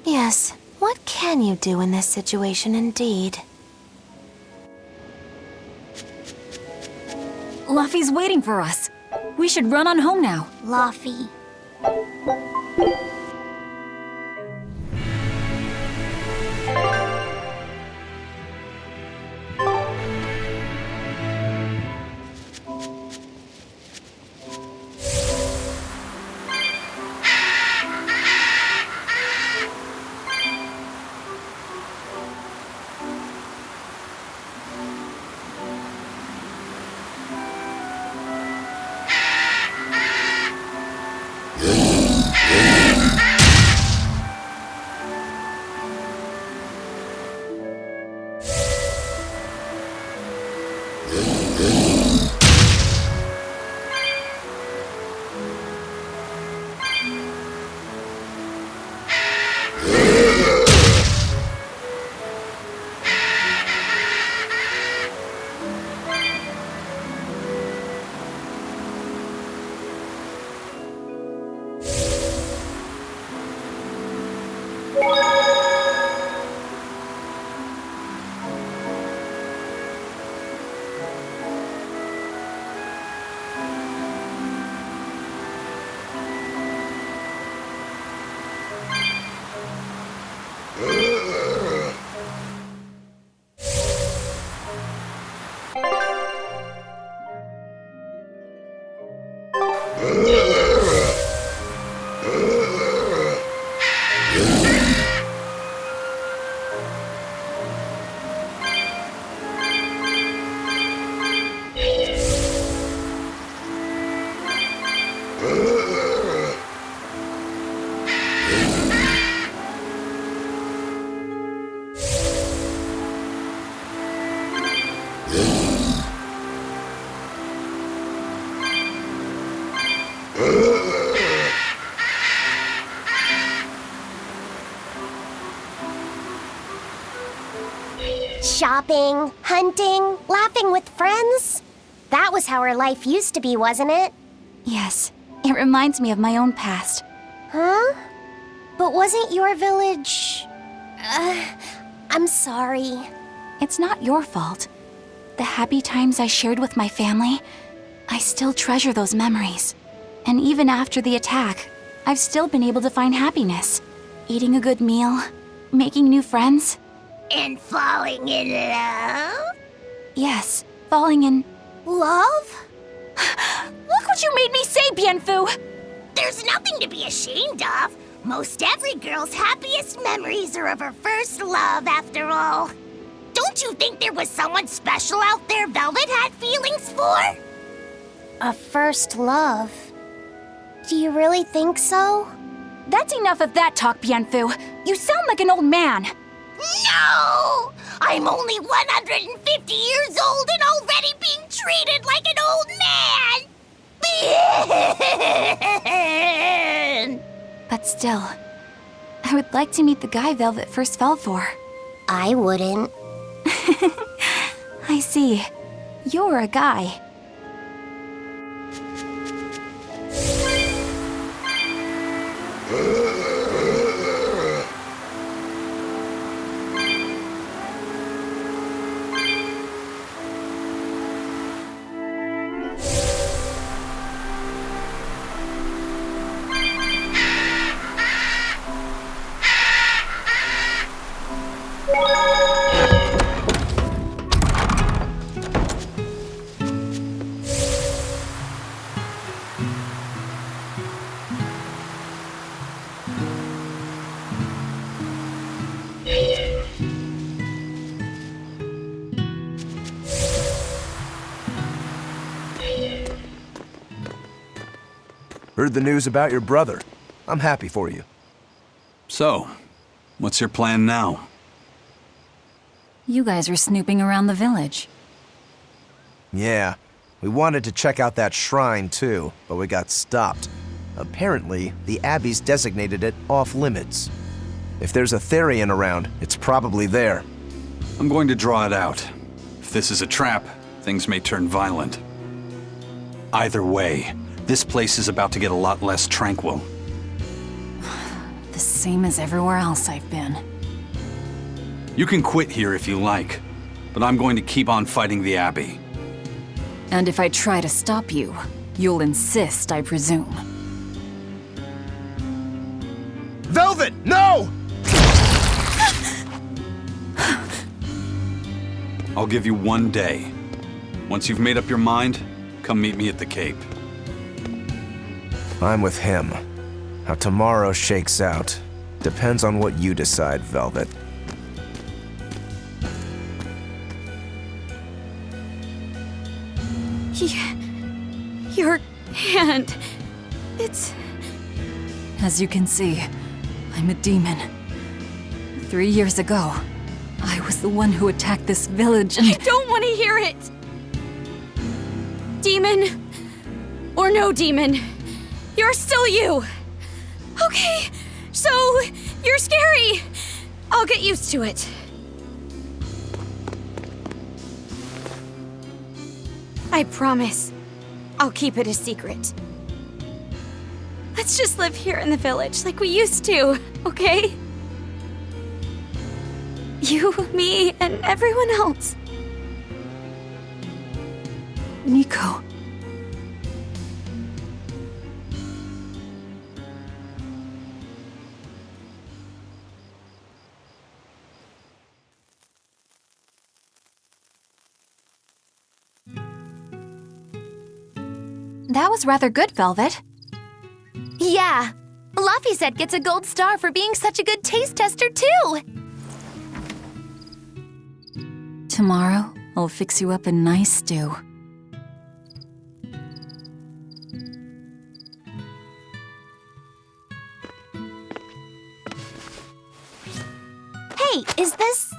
Yes, what can you do in this situation indeed? Luffy's waiting for us. We should run on home now. Luffy. Shopping, hunting, laughing with friends. That was how our life used to be, wasn't it? Yes, it reminds me of my own past. Huh? But wasn't your village... I'm sorry. It's not your fault. The happy times I shared with my family, I still treasure those memories. And even after the attack, I've still been able to find happiness. Eating a good meal, making new friends. And falling in love? Yes, falling in... Love? Look what you made me say, Bienfu! There's nothing to be ashamed of. Most every girl's happiest memories are of her first love, after all. Don't you think there was someone special out there Velvet had feelings for? A first love? Do you really think so? That's enough of that talk, Bienfu. You sound like an old man. No! I'm only 150 years old and already being treated like an old man! But still, I would like to meet the guy Velvet first fell for. I wouldn't. I see. You're a guy. Heard the news about your brother. I'm happy for you. So, what's your plan now? You guys are snooping around the village. Yeah, we wanted to check out that shrine too, but we got stopped. Apparently, the Abbey's designated it off-limits. If there's a Therian around, it's probably there. I'm going to draw it out. If this is a trap, things may turn violent. Either way, this place is about to get a lot less tranquil. The same as everywhere else I've been. You can quit here if you like, but I'm going to keep on fighting the Abbey. And if I try to stop you, you'll insist, I presume. Velvet, no! I'll give you 1 day. Once you've made up your mind, come meet me at the Cape. I'm with him. How tomorrow shakes out depends on what you decide, Velvet. Your hand... It's... As you can see, I'm a demon. 3 years ago, I was the one who attacked this village and... I don't want to hear it! Demon, or no demon, you're still you! Okay, so you're scary! I'll get used to it. I promise, I'll keep it a secret. Let's just live here in the village like we used to, okay? You, me, and everyone else. Nico. That was rather good, Velvet. Yeah. Laphicet gets a gold star for being such a good taste tester, too! Tomorrow, I'll fix you up a nice stew. Hey, is this...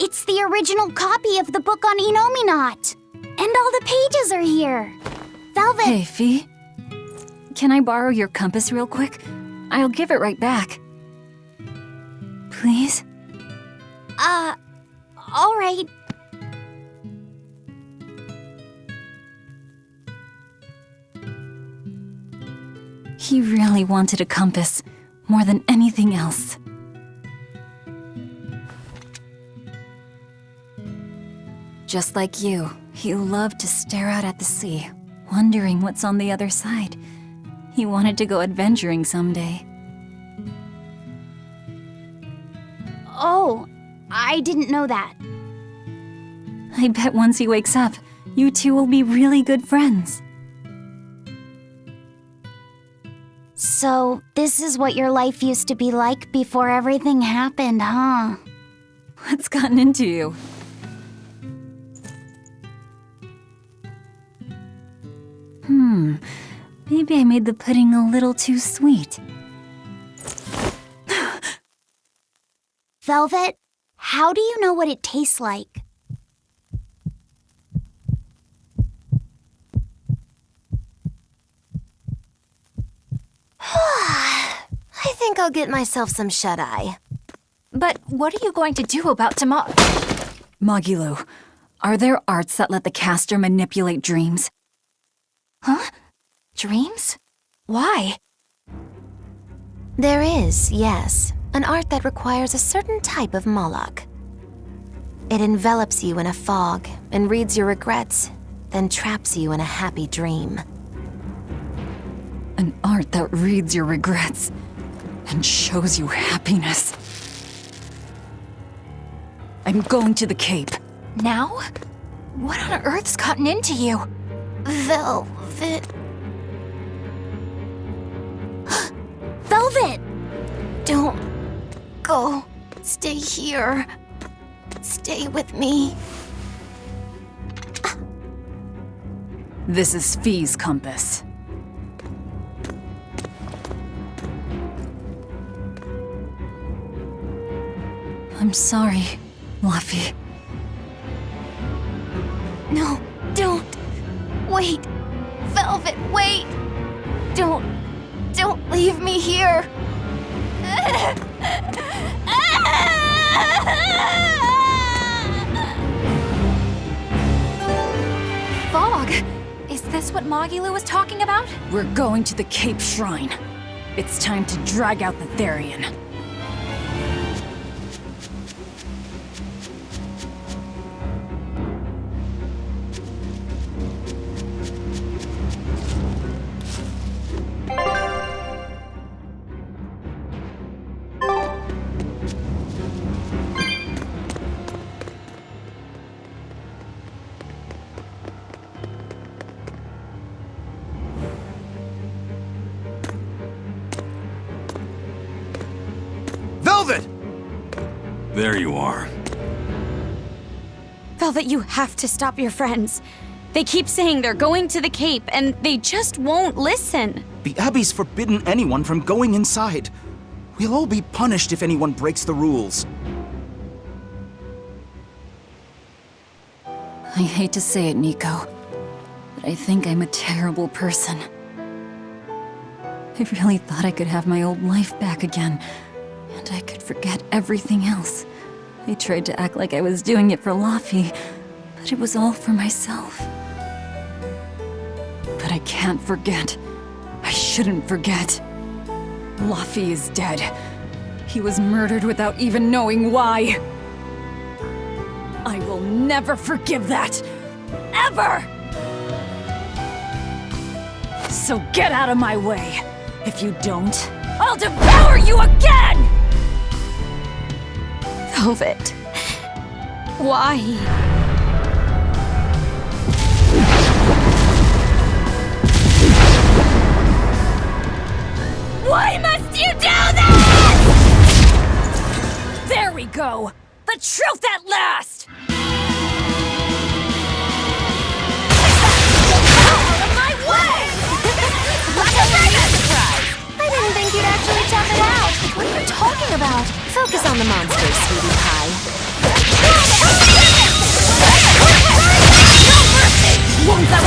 It's the original copy of the book on Enominat. And all the pages are here. Velvet... Hey, Fee. Can I borrow your compass real quick? I'll give it right back. Please? All right. He really wanted a compass, more than anything else. Just like you, he loved to stare out at the sea, wondering what's on the other side. He wanted to go adventuring someday. Oh, I didn't know that. I bet once he wakes up, you two will be really good friends. So, this is what your life used to be like before everything happened, huh? What's gotten into you? Maybe I made the pudding a little too sweet. Velvet, how do you know what it tastes like? I think I'll get myself some shut-eye. But what are you going to do about tomorrow? Magilu, are there arts that let the caster manipulate dreams? Huh? Dreams? Why? There is, yes, an art that requires a certain type of Moloch. It envelops you in a fog and reads your regrets, then traps you in a happy dream. An art that reads your regrets and shows you happiness. I'm going to the Cape. Now? What on earth's gotten into you? Velvet... Velvet! Don't go. Stay here. Stay with me. This is Fee's compass. I'm sorry, Luffy. No, don't. Wait. Velvet, wait. Don't leave me here. Fog! Is this what Magilou was talking about? We're going to the Cape Shrine. It's time to drag out the Therian. Velvet! There you are. Velvet, you have to stop your friends. They keep saying they're going to the Cape, and they just won't listen. The Abbey's forbidden anyone from going inside. We'll all be punished if anyone breaks the rules. I hate to say it, Nico, but I think I'm a terrible person. I really thought I could have my old life back again, and I could forget everything else. I tried to act like I was doing it for Laffy, but it was all for myself. But I can't forget. I shouldn't forget. Laffy is dead. He was murdered without even knowing why. I will never forgive that. Ever! So get out of my way. If you don't, I'll devour you again! Velvet. Why? Why must you do this? There we go. The truth at last! Out of my way! I didn't think you'd actually tough it out. What are you talking about? Focus on the monsters, sweetie pie. Won't that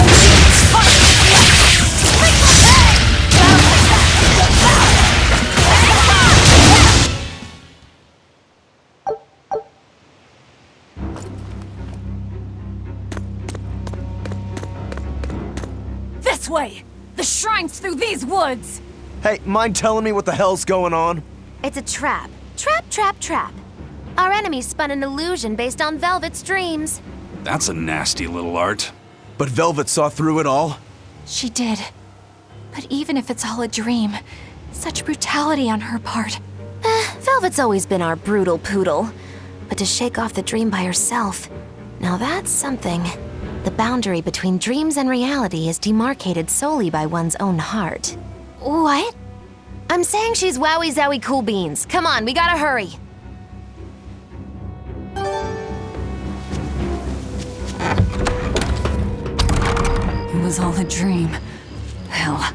This way! The shrine's through these woods! Hey, mind telling me what the hell's going on? It's a trap. Trap. Our enemy spun an illusion based on Velvet's dreams. That's a nasty little art. But Velvet saw through it all? She did. But even if it's all a dream, such brutality on her part. Velvet's always been our brutal poodle. But to shake off the dream by herself, now that's something. The boundary between dreams and reality is demarcated solely by one's own heart. What? I'm saying she's wowie zowie cool beans. Come on, we gotta hurry. It was all a dream. Hell,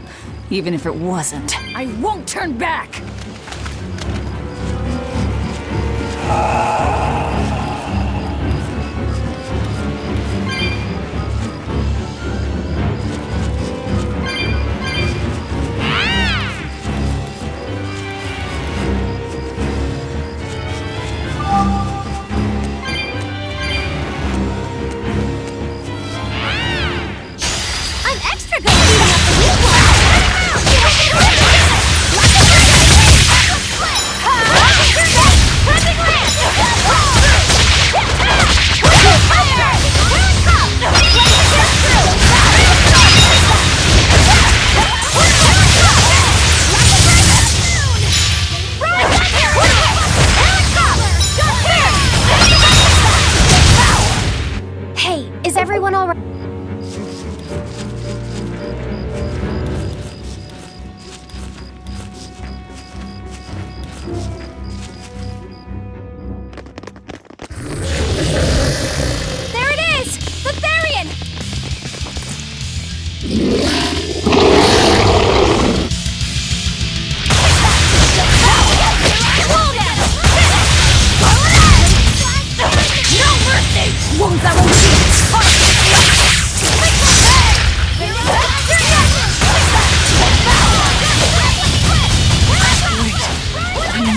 even if it wasn't, I won't turn back! Perfect land!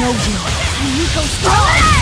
know you. Nico, strong!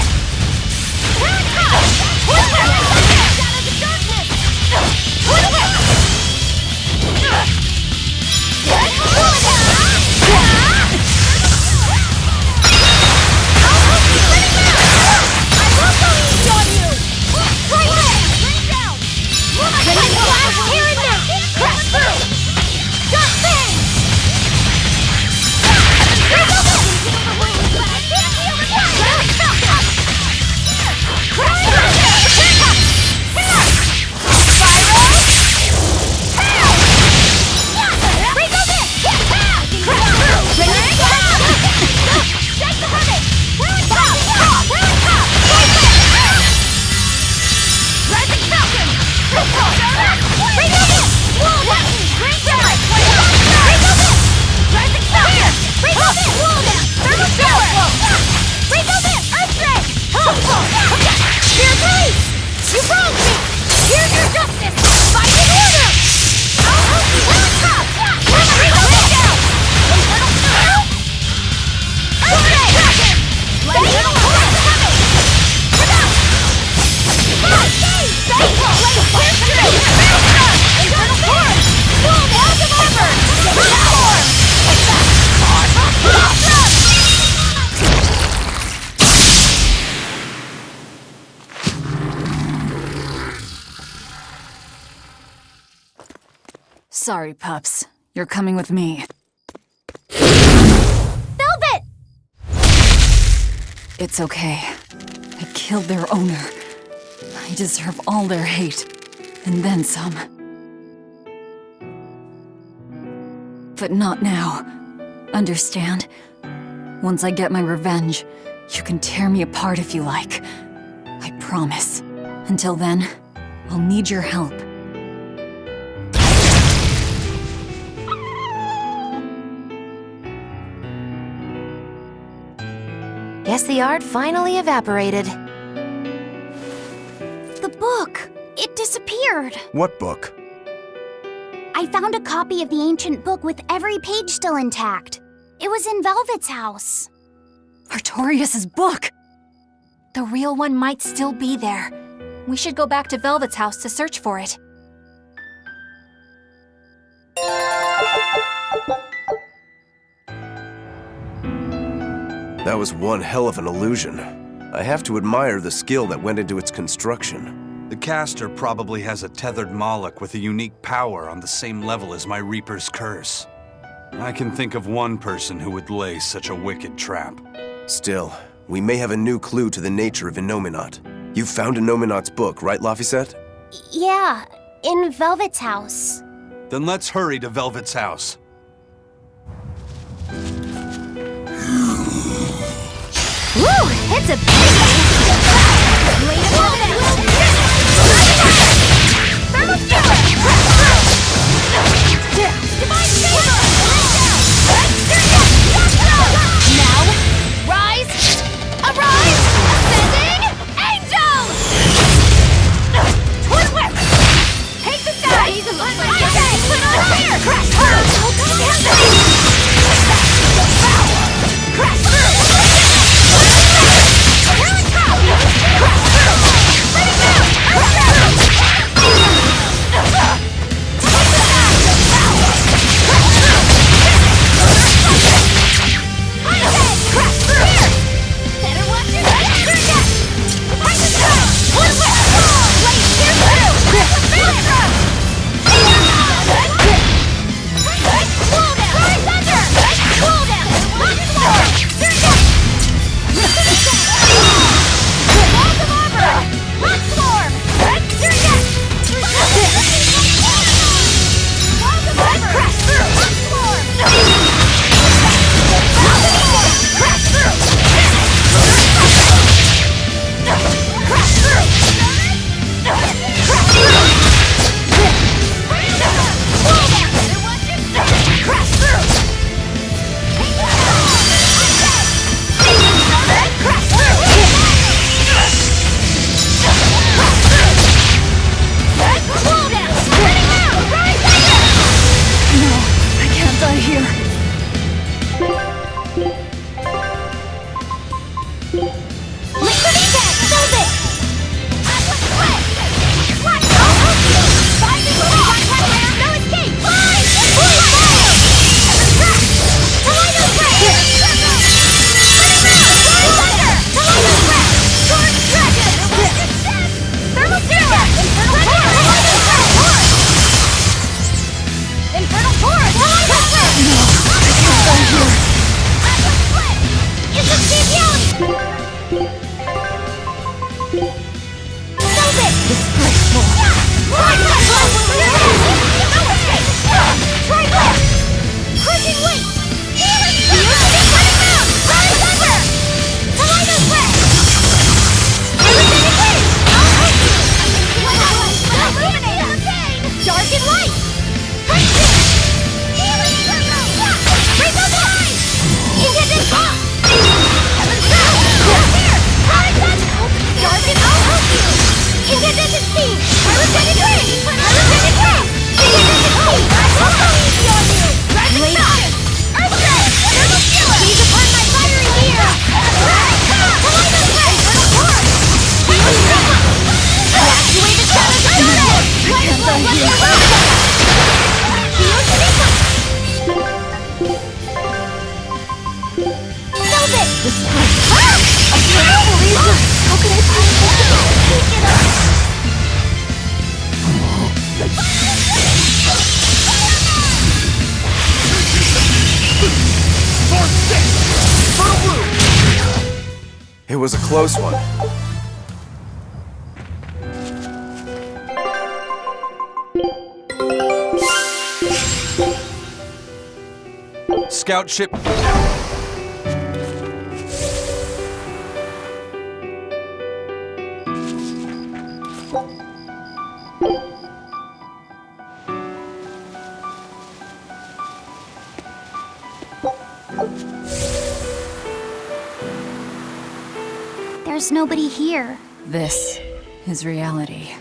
Sorry, pups. You're coming with me. Velvet! It's okay. I killed their owner. I deserve all their hate. And then some. But not now. Understand? Once I get my revenge, you can tear me apart if you like. I promise. Until then, I'll need your help. Guess the art finally evaporated. The book! It disappeared! What book? I found a copy of the ancient book with every page still intact. It was in Velvet's house. Artorias' book! The real one might still be there. We should go back to Velvet's house to search for it. That was one hell of an illusion. I have to admire the skill that went into its construction. The caster probably has a tethered Moloch with a unique power on the same level as my Reaper's curse. I can think of one person who would lay such a wicked trap. Still, we may have a new clue to the nature of Innominat. You found Innominat's book, right, Laphicet? Yeah, in Velvet's house. Then let's hurry to Velvet's house. Woo! It's a big Now, rise! Arise! Ascending angels! Twin whip! Take the sky! Okay, put on here! Crash through! Crash through! It was a close one. Scout ship. There's nobody here. This is reality.